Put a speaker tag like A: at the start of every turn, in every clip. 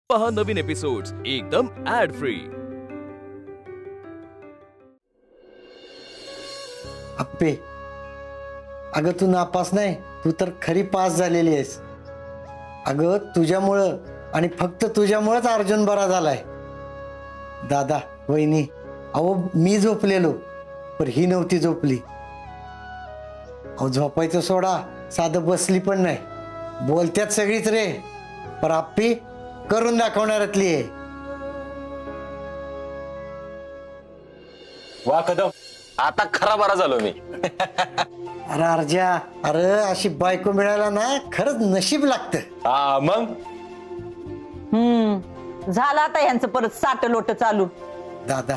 A: पहा नवीन एपिसोड्स एकदम add free.
B: अप्पे, अगं तू नापास नाही, तू तर खरी पास झालेली आहेस. अगं तुझ्यामुळं आणि फक्त तुझ्यामुळंच अर्जुन बरा झालाय. दादा, वहिनी, अहो मी झोपलेलो पण ही नव्हती झोपली. अहो झोपायचं सोडा, साधं बसली पण नाही. बोलत्यात सगळीच रे, पण आप्पी करून दाखवणाऱ्यातली आहे.
C: वा कदम, आता खरा बरा झालो मी.
B: अरे अर्जा, अरे अशी बायको मिळायला ना खरंच नशीब लागतं.
C: हा मग
D: झालं आता यांचं परत साठ लोट चालू.
B: दादा,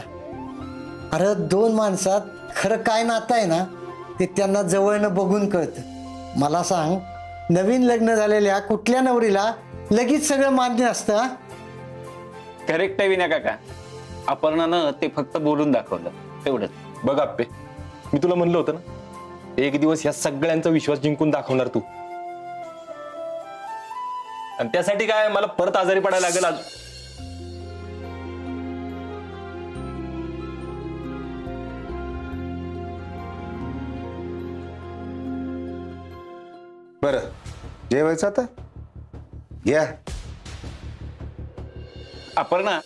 B: अरे दोन माणसात खरं काय नातं आहे ना ते त्यांना जवळनं बघून कळतं. मला सांग, नवीन लग्न झालेल्या कुठल्या नवरीला लगेच सगळं मान्य असतं? हा?
E: करेक्ट आहे विना काका. अपर्णानं ते फक्त बोलून दाखवलं तेवढंच.
C: बघ आप्पे, मी तुला म्हणलं होतं ना, एक दिवस ह्या सगळ्यांचा विश्वास जिंकून दाखवणार तू. आणि त्यासाठी काय मला परत आजारी पडायला लागेल आज.
F: बरं, जेवायचं आता घ्या.
E: अपर्णा,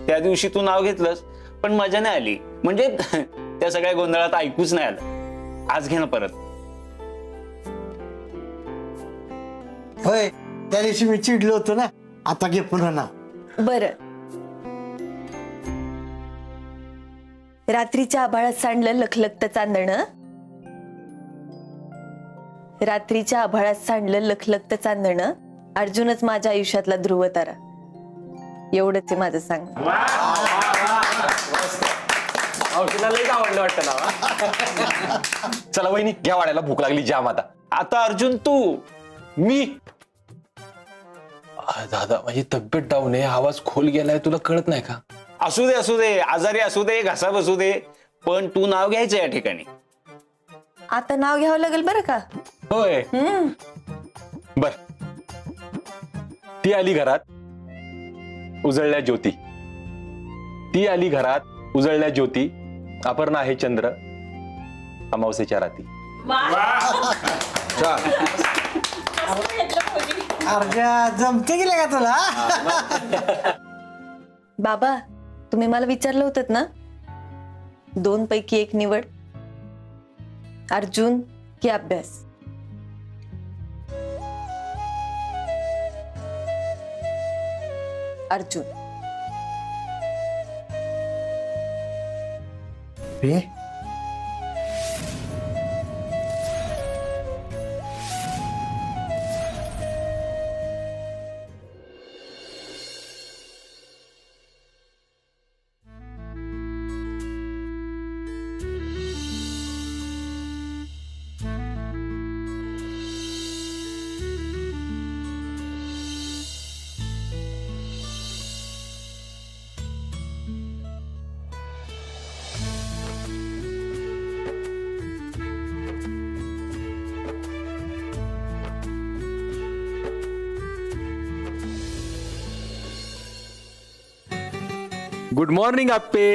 E: त्या दिवशी तू नाव घेतलंस पण मजा नाही आली. म्हणजे त्या सगळ्या गोंधळात ऐकूच नाही आलं. आज घे ना परत.
B: होय, त्या दिवशी मी चिडलो होतो ना, आता घे पुन्हा ना.
G: बर, रात्रीच्या आभाळात सांडलं लखलखत चांदणं. रात्रीच्या आभाळात सांडलं लखलखत चांदणं. अर्जुनच माझ्या आयुष्यातला ध्रुव तारा. एवढंच आहे माझं सांग.
C: आवडलं वाटतं ना. चला वहिनी, घ्या वाढायला, भूक लागली जाम आता.
E: आता अर्जुन तू.
C: मी दादा, माझी तब्येत डाऊन आहे, आवाज खोल गेलाय, तुला कळत नाही का?
E: असू दे असू दे, आजारी असू दे, घसा बसू दे, पण तू नाव घ्यायचं या ठिकाणी.
G: आता नाव घ्यावं लागेल बरं का?
C: होय. बर, ती आली घरात उजळल्या ज्योती. ती आली घरात उजळल्या ज्योती. अपर्णा आहे चंद्र, अमावस्येच्या राती.
B: अर्जा, जमते गेले का तुला?
G: बाबा, तुम्ही मला विचारलं होतं ना, 2 पैकी 1 निवड, अर्जुन की अभ्यास. अर्जुन.
B: हे
C: गुड मॉर्निंग आप्पे.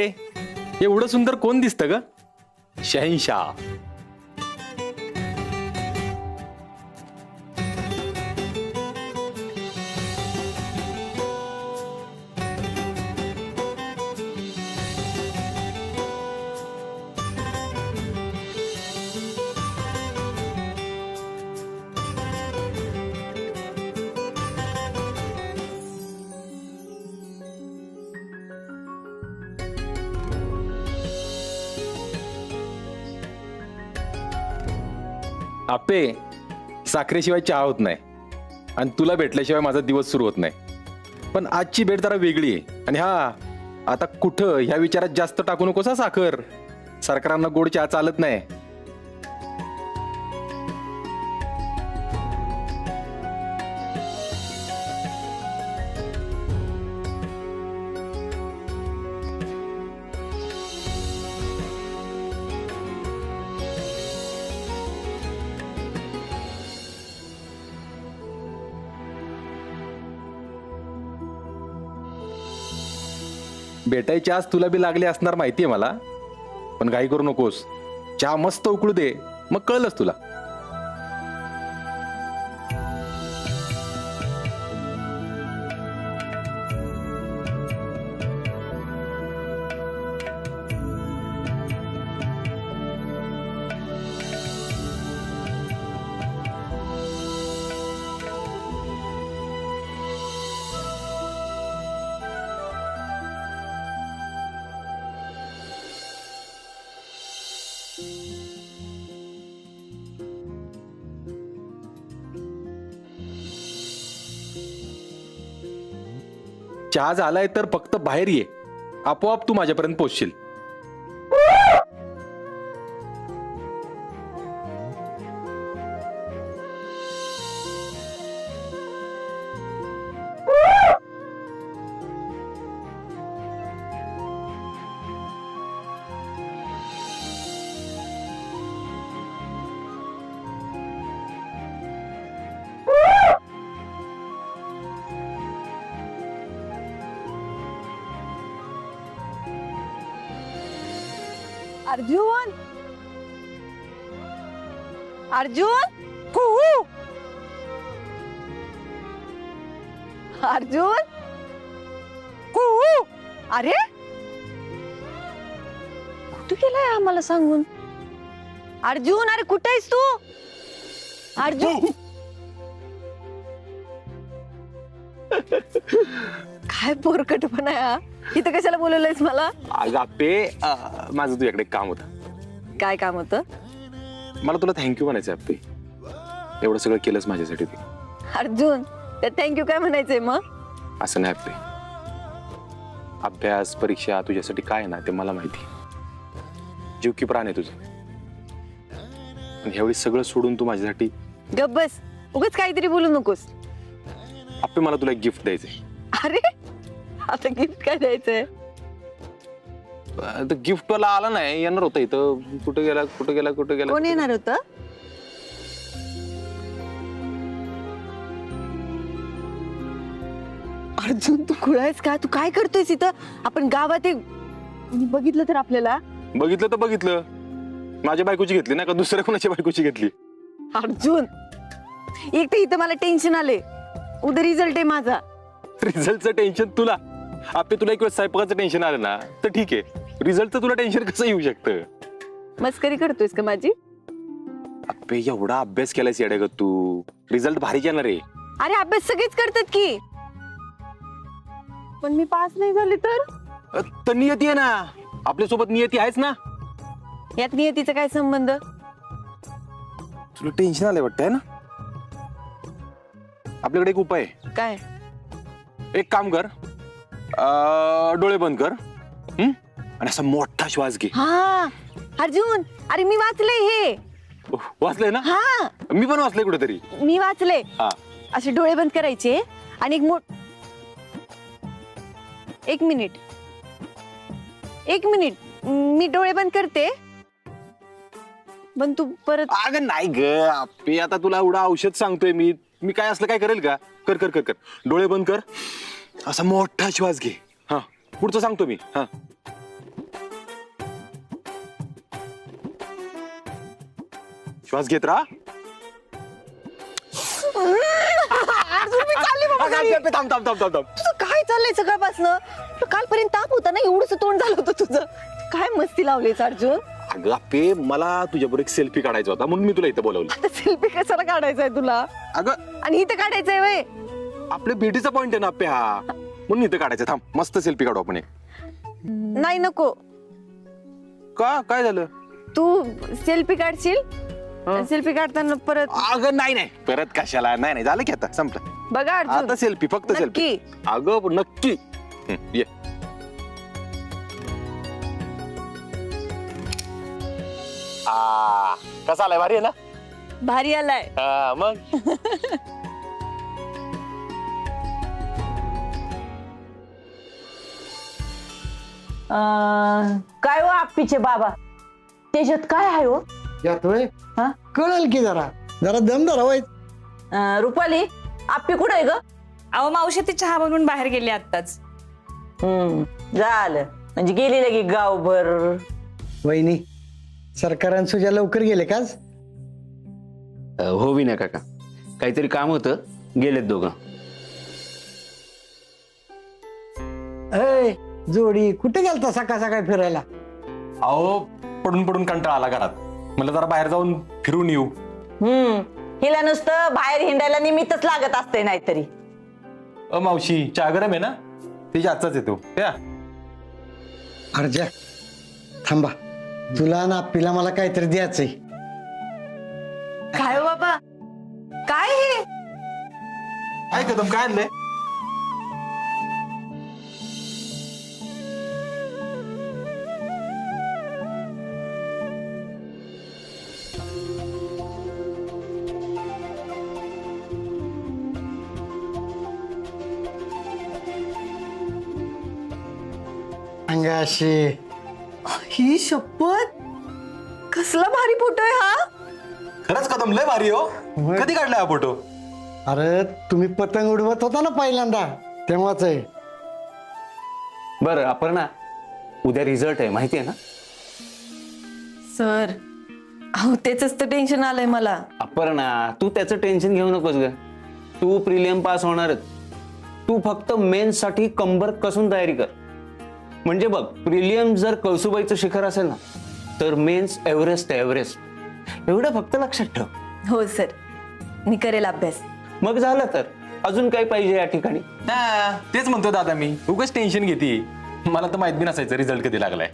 C: एवढं सुंदर कोण दिसतं ग? शहनशाह. आप्पे, साखरेशिवाय चहा होत नाही आणि तुला भेटल्याशिवाय माझा दिवस सुरू होत नाही. पण आजची भेट जरा वेगळी आहे. आणि हा, आता कुठं ह्या विचारात जास्त टाकू नकोस हा साखर. सरकारांना गोड चहा चालत नाही. भेटायची आज तुला बी लागली असणार माहितीये मला, पण घाई करू नकोस. चहा मस्त उकळू दे, मग कळलंच तुला. चहा झालाय तर फक्त बाहेर ये, आपोआप तू माझ्यापर्यंत पोहोचशील.
G: अर्जुन, अर्जुन, कुहू, अर्जुन, कुहू. अरे कुठे गेलाय आम्हाला सांगून? अर्जुन, अरे कुठे आहेस तू? अर्जुन, काय पोरकटपणा आहे हा? इथं कशाला बोलवलंयस मला?
C: अगं आप्पे, माझं तुझ्याकडे एक काम होतं.
G: काय काम होतं?
C: मला तुला थँक्यू म्हणायचं आप्पे, एवढं सगळं केलंच माझ्यासाठी ते.
G: अर्जुन, त्या थँक्यू काय म्हणायचंय मग?
C: असं नाही आप्पे, अभ्यास परीक्षा तुझ्यासाठी काय आहे ना ते मला माहिती. जीव की प्राण आहे तुझं, पण ह्यावेळी सगळं सोडून तू माझ्यासाठी.
G: गप बस, उगाच काहीतरी बोलू नकोस.
C: आप्पे मला तुला एक गिफ्ट द्यायचंय.
G: अरे आता गिफ्ट काय द्यायचंय?
C: गिफ्ट वाला आला नाही, येणार होता इथं. कुठे गेला कुठे गेला कुठे गेला?
G: कोण येणार होतं? अर्जुन, तू खुळायस का? तू काय करतोयस इथं? आपण गावात बघितलं तर आपल्याला.
C: बघितलं तर बघितलं, माझ्या बायकोची घेतली ना का दुसऱ्या कोणाच्या बायकोची घेतली?
G: अर्जुन, एक तर इथं मला टेन्शन आले, उद्या रिझल्ट आहे माझा.
C: रिझल्टचं टेन्शन तुला? आपे तुला एक वेळ स्वयंपाकाचं टेन्शन आलं ना तर ठीक आहे, रिझल्टचं तुला टेन्शन कसं येऊ शकतं?
G: मस्करी करतोयस का माझी?
C: आपे एवढा अभ्यास केलायस येड्यागत तू, रिझल्ट भारी येणार आहे.
G: अरे अभ्यास सगळेच करतात की, पण मी पास नाही झाले तर?
C: तर नियती आहे ना, आपल्यासोबत नियती आहेच ना.
G: यात नियतीचा काय संबंध?
C: तुला टेन्शन आलंय वाटतंय ना? आपल्याकडे एक उपाय आहे.
G: काय?
C: एक काम कर, डोळे बंद कर, आणि असा मोठा श्वास घे.
G: हा अर्जुन, अरे मी वाचलंय हे.
C: वाचलंय ना?
G: हा
C: मी पण वाचलंय कुठेतरी.
G: मी वाचलंय.
C: हा,
G: असे डोळे बंद करायचे आणि एक मिनिट मी डोळे बंद करते, पण तू परत.
C: अगं नाही ग आपे, आता तुला एवढं औषध सांगतोय मी काय असलं काय करेल का? कर कर कर कर, डोळे बंद कर, असा मोठा श्वास घे. हा, पुढचं सांगतो मी. हा, श्वास घेत राहा. थांब थांब थांब थांब थांब.
G: तुझं काय चाललंय सकाळपासनं? कालपर्यंत ताप होता ना, एवढंच तोंड झालं होतं तुझं. काय मस्ती लावलीस अर्जुन?
C: अगं आपे, मला तुझ्याबरोबर एक सेल्फी काढायचा होता म्हणून मी तुला इथं बोलवलं.
G: आता सेल्फी कशाला काढायचाय तुला?
C: अगं
G: आणि इथं काढायचंय वय?
C: आपल्या भेटीचा पॉइंट आहे ना आपे हा, म्हणून इथं काढायचं. थांब, मस्त सेल्फी काढू आपण एक.
G: नाही नको.
C: का, काय झालं?
G: तू सेल्फी काढशील, सेल्फी काढताना परत.
C: अगं नाही नाही, परत कशाला? नाही नाही, झालं की आता संपलं.
G: बघा अर्जुन,
C: आता सेल्फी, फक्त सेल्फी.
G: नक्की?
C: अगं नक्की. ये. कसा आलाय? भारी आहे ना?
G: भारी आलाय.
C: मग
D: काय हो आप्पीचे बाबा, त्याच्यात काय आहे हो?
B: यात होय?
D: हा?
B: कळेल की जरा जरा दम धरा वाईट.
D: रुपाली, आप्पी कुठे आहे ग?
H: अहो मावशी ती चहा बनवून बाहेर गेली आत्ताच.
D: झालं म्हणजे गेली लगी गावभर.
B: वहिनी सरकारान सुजा लवकर गेले का आज?
E: हो विना काका, काहीतरी काम होतं, गेलेत दोघं.
B: अय जोडी कुठे गेलता सकाळ सकाळी फिरायला?
C: अहो पडून पडून कंटाळा आला घरात, म्हणलं जरा बाहेर जाऊन फिरून येऊ.
D: हिला नुसतं बाहेर हिंडायला निमित्तच लागत असते नाहीतरी.
C: मावशी चहा गरम आहे ना, तिच्या आजचाच येतो त्या.
B: अर्जा थांबा, तुला ना आप्पीला मला काहीतरी द्यायचंय.
G: काय हो बाबा, काय हे?
C: काय कदम काय आणलंय?
B: अंगाशी
G: ही शपथ, कसला भारी फोटो आहे हा.
C: खरंच कदम लय भारी हो. कधी काढलाय हा फोटो?
B: अरे तुम्ही पतंग उडवत होता ना पहिल्यांदा, तेव्हाच आहे.
E: बरं अपर्णा, उद्या रिझल्ट आहे माहिती आहे ना?
G: सर अहो तेच तर टेन्शन आलंय मला.
E: अपर्णा, तू त्याचं टेन्शन घेऊ नकोस ग. तू प्रिलियम पास होणारच. तू फक्त मेन्स साठी कंबर कसून तयारी कर. म्हणजे बघ, प्रिलियम जर कळसुबाईचं शिखर असेल ना, तर मेन्स एव्हरेस्ट एव्हरेस्ट. एवढं फक्त लक्षात ठेव.
G: हो सर, मी करेल अभ्यास.
E: मग झालं तर अजून काही पाहिजे या ठिकाणी?
C: तेच म्हणतो दादा, मी उगाच टेन्शन घेते. मला तर माहित बी नसायचं रिझल्ट कधी लागलाय.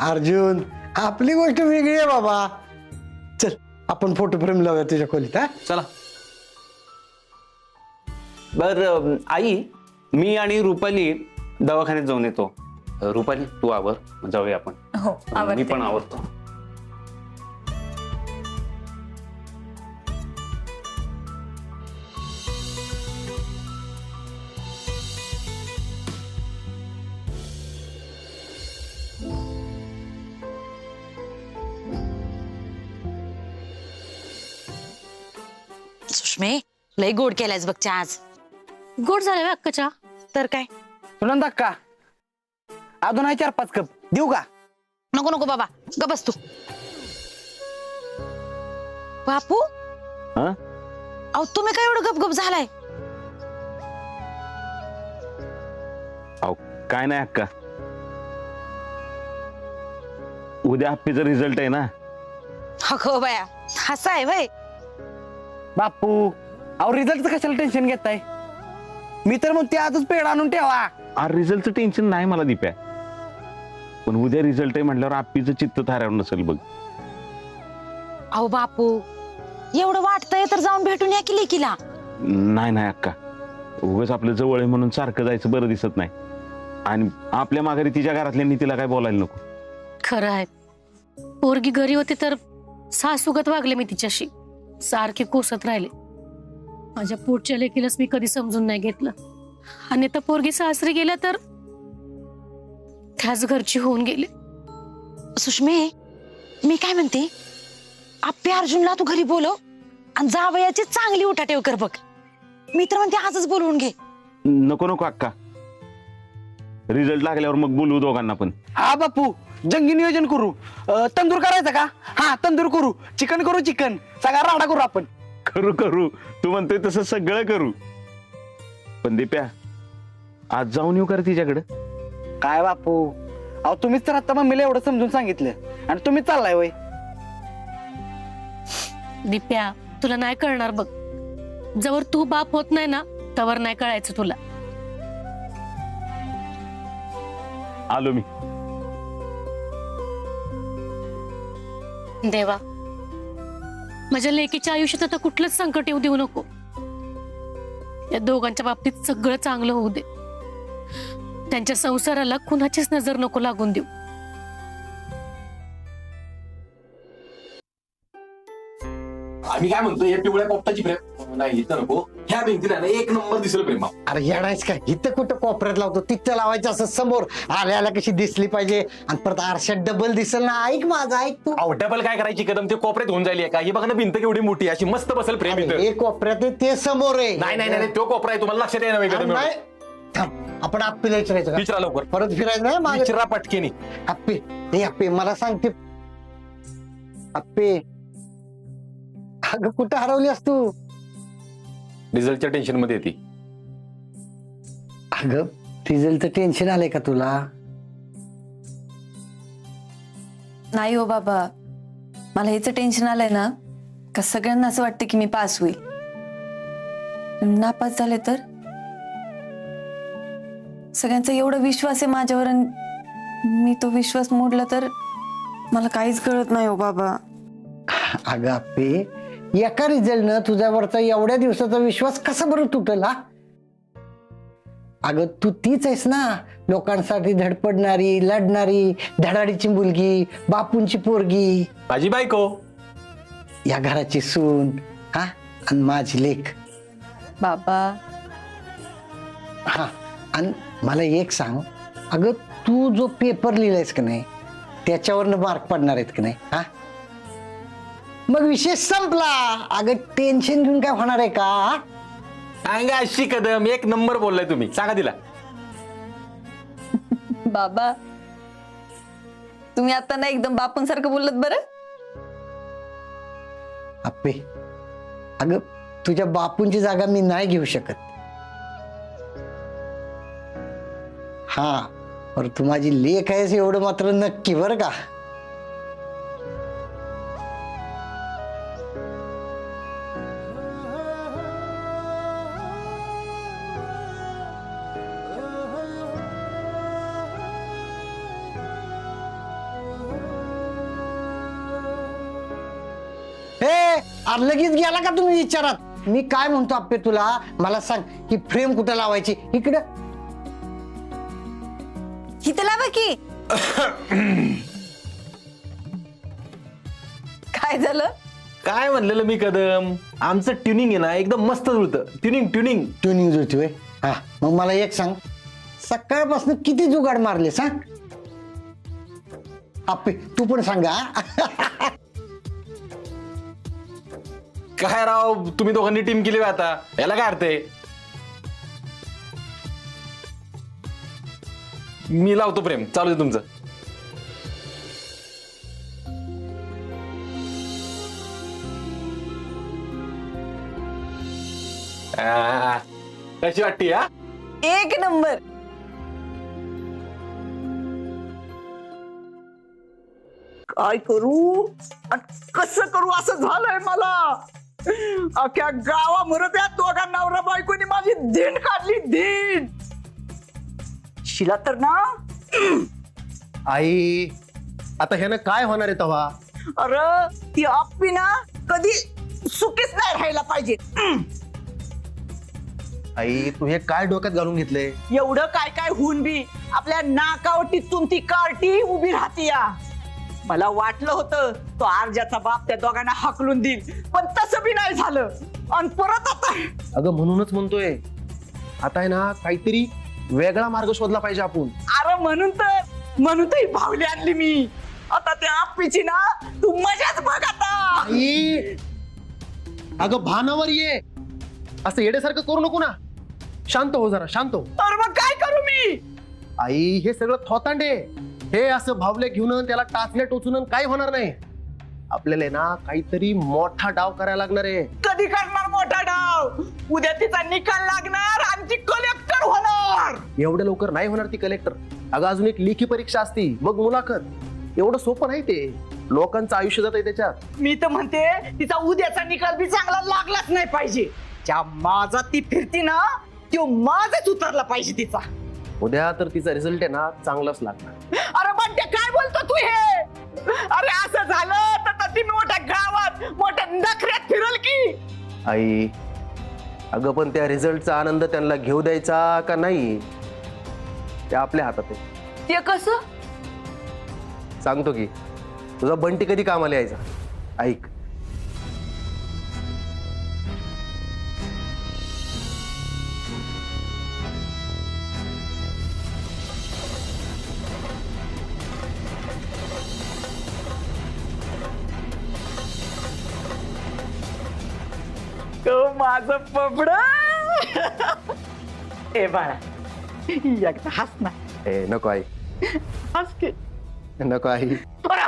B: अर्जुन आपली गोष्ट वेगळी आहे बाबा. चल आपण फोटो फ्रेम लावूया तुझ्या खोलीत. हा
C: चला.
E: बर आई, मी आणि रुपाली दवाखान्यात जाऊन येतो. रुपाली तू आवर, जाऊया आपण.
G: हो
E: मी
G: आवडते.
E: पण आवरतो.
H: सुषमे, लय गोड केलायस बघ चहा आज. गोड झालाय अक्काच्या. तर काय,
I: तुला धक्का अजून आहे 4-5 कप देऊ का?
H: नको नको बाबा, ग बस तू. बापू,
E: हा?
H: अहो तुम्ही काय एवढं गपगप झालाय?
E: अहो काय नाही अक्का, उद्या हप्पीचा रिझल्ट आहे ना.
H: अगो बाया, असं आहे वय.
I: बापू अहो रिझल्टचं कशाला टेन्शन घेताय? मी तर मग ते आजच पेड आणून ठेवा.
E: अरे रिझल्टचं टेन्शन नाही मला दिप्या, पण उद्या रिझल्ट आहे म्हटल्यावर आप्पीचं चित्त थाऱ्यावर नसेल बघ.
H: अहो बापू, एवढं वाटतंय तर जाऊन भेटून या की लेकीला.
E: नाही नाही अक्का, उगाच आपलं जवळ आहे म्हणून सारखं जायचं बरं दिसत नाही. आणि आपल्या माघारी तिच्या घरातल्यांनी तिला काय बोलायला नको.
J: खरं आहे, पोरगी घरी होती तर सासूगत वागले मी तिच्याशी, सारखे कोसत राहिले. माझ्या पोटच्या लेकीलाच मी कधी समजून नाही घेतलं, आणि आता पोरगी सासरी गेल्या तर त्याच घरची होऊन गेली.
H: सुषमे, मी काय म्हणते, आप्पे अर्जुनला तू घरी बोलव आणि जावयाची चांगली उठाटेव कर बघ. मी तर म्हणते आजच बोलवून घे.
E: नको नको अक्का, रिझल्ट लागल्यावर मग बोलू दोघांना पण.
I: हा बापू, जंगी नियोजन करू. तंदूर करायचं का? हा तंदूर करू. चिकन करू, चिकन सगळा राडा करू आपण.
E: करू करू, तू म्हणतोय तसं सगळं करू. पण दिप्या, आज जाऊन येऊ कर तिच्याकडे.
I: काय बापू, अहो तुम्हीच तर आता मम्मीला एवढं समजून सांगितलं आणि तुम्हीच चाललाय वय.
J: दिप्या, तुला नाही कळणार बघ. जवळ तू बाप होत नाही ना, तवर नाही कळायचं तुला.
E: आलो मी.
J: देवा, माझ्या लेकीच्या आयुष्यात आता कुठलंच संकट येऊ देऊ नको. या दोघांच्या बाबतीत सगळं चांगलं होऊ दे. त्यांच्या संसाराला कुणाचीच नजर नको लागून देऊ.
C: आम्ही काय म्हणतो, हे पिवळ्या पोपटाची प्रेम नाही इथं नको, ह्या भिंतीला ना एक नंबर दिसेल प्रेमा.
B: अरे येडायच काय, इथं कुठं कोपऱ्यात लावतो, तिथं लावायचं असं समोर आल्याला कशी दिसली पाहिजे. आणि परत आरशात डबल दिसल ना. ऐक माझं, ऐक तू.
C: अहो डबल काय करायची कदम, ते कोपऱ्यात होऊन जाईल का? ही बघा ना भिंत केवढी मोठी आहे, अशी मस्त बसेल प्रेम इथं.
B: एक कोपऱ्यात आहे, ते समोर आहे.
C: नाही नाही नाही, तो कोपरा आहे, तुम्हाला लक्षात येणार
B: अरे नाही. थांब, आपण आप्पीला विचारायचं का?
C: विचारा लवकर.
B: परत फिरायचं नाही मागे.
C: विचारा पटकेनी.
B: आप्पे हे आप्पे मला सांगते आप्पे अगं कुठं हरवलीस तू?
C: रिझल्टच्या टेन्शन मध्ये येते.
B: अगं रिझल्टचं टेन्शन आलंय का तुला?
G: नाही हो बाबा, मला हेच टेन्शन आलंय ना का सगळ्यांना असं वाटतं की मी पास होईल. नापास झाले तर सगळ्यांचा एवढा विश्वास आहे माझ्यावर आणि मी तो विश्वास मोडला तर मला काहीच कळत नाही हो बाबा.
B: अगं आप्पे एका रिझल्टनं तुझ्यावरचा एवढ्या दिवसाचा विश्वास कसा बरं तुटला? अगं तू तीच आहेस ना, लोकांसाठी धडपडणारी, लढणारी, धडाडीची मुलगी, बापूंची पोरगी,
C: माझी बायको,
B: या घराची सून, हा आणि माझी लेक.
G: बाबा
B: हा आणि मला एक सांग, अगं तू जो पेपर लिहिलायस का नाही त्याच्यावरनं मार्क पडणार आहेत का नाही? हा मग विषय संपला. अगं टेन्शन घेऊन काय होणार आहे का?
C: सांगा अशी कदम, एक नंबर बोललाय तुम्ही. सांगा तिला.
G: बाबा तुम्ही आता ना एकदम बापूंसारखं बोलत बरं.
B: आप्पे अगं तुझ्या बापूंची जागा मी नाही घेऊ शकत. हा पर तू माझी लेक आहेस एवढं मात्र नक्की बरं का? अरे लगेच गेला का तुम्ही विचारात? मी काय म्हणतो आप्पे तुला, मला सांग की फ्रेम कुठं लावायची? इकडं
G: इथं लावा की. काय झालं?
C: काय म्हणलेलं मी कदम, आमचं ट्युनिंग आहे ना एकदम मस्त जुळतं. ट्युनिंग ट्युनिंग
B: ट्युनिंग जुळती होय. हा मग मला एक सांग, सकाळपासून किती जुगाड मारले सांग? आप्पे तू पण सांगा.
C: काय राव, तुम्ही दोघांनी टीम केली बा आता, याला काय अर्थ आहे? मी लावतो प्रेम, चालू आहे तुमचं. कशी वाटते? हा
D: एक नंबर. काय करू कसं करू असं झालंय मला. अख्ख्या गावामध्ये त्या दोघा नवरा बायकोनी माझी धीण काढली, धीण. शिला तर ना
K: आई, आता ह्यानं काय होणार आहे तवा?
D: अरे ती आप्पी ना कधी सुखीच नाही राहायला पाहिजे.
K: आई तू हे काय डोक्यात घालून घेतलंय?
D: एवढं काय काय होऊन बी आपल्या नाकावर टिचून ती कार्टी उभी राहते. या मला वाटलं होतं तो आरजाचा बाप त्या दोघांना हाकलून देईल, पण तसं बी नाही झालं. आणि परत आता
K: अगं म्हणूनच म्हणतोय, आता आहे ना काहीतरी वेगळा मार्ग शोधला पाहिजे आपण.
D: अरे म्हणून तर ही भावली आणली मी. आता त्या आप्पीची ना तू मजाच बघ आता.
K: आई अगं भानावर ये, असं येड्यासारखं करू नको ना. शांत हो जरा, शांत हो.
D: अरे मग काय करू मी?
K: आई हे सगळं थोतांडे, हे असं भावले घेऊन त्याला टाचल्या टोचून काही होणार नाही. आपल्याला ना काहीतरी मोठा डाव करायला लागणार आहे.
D: कधी करणार मोठा डाव? उद्या तिचा निकाल लागणार आणि ती कलेक्टर होणार.
K: एवढ्या लवकर नाही होणार ती कलेक्टर. अगं अजून एक लेखी परीक्षा असती, मग मुलाखत. एवढं सोपं नाही ते, लोकांचं आयुष्य जात आहे त्याच्यात.
D: मी तर म्हणते तिचा उद्याचा निकाल बी चांगला लागलाच नाही पाहिजे. ज्या माझा ती फिरती ना तो माझच उतरला पाहिजे तिचा.
K: उद्या तर तिचा रिझल्ट आहे ना चांगलाच लागणार.
D: अरे बंटे काय बोलतो तू हे? अरे असं झालं तर ती मोठ्या गावात मोठ्या नखऱ्यात फिरल की.
K: आई अगं पण त्या रिझल्टचा आनंद त्यांना घेऊ द्यायचा का नाही ते आपल्या हातात आहे.
D: ते कसं
K: सांगतो की, तुझा बंटी कधी कामाला यायचा ऐक.
D: तो माझं पबड. ए बाळा एकदा हस ना.
K: नको आई,
D: हस की.
K: नको आई.
D: अरे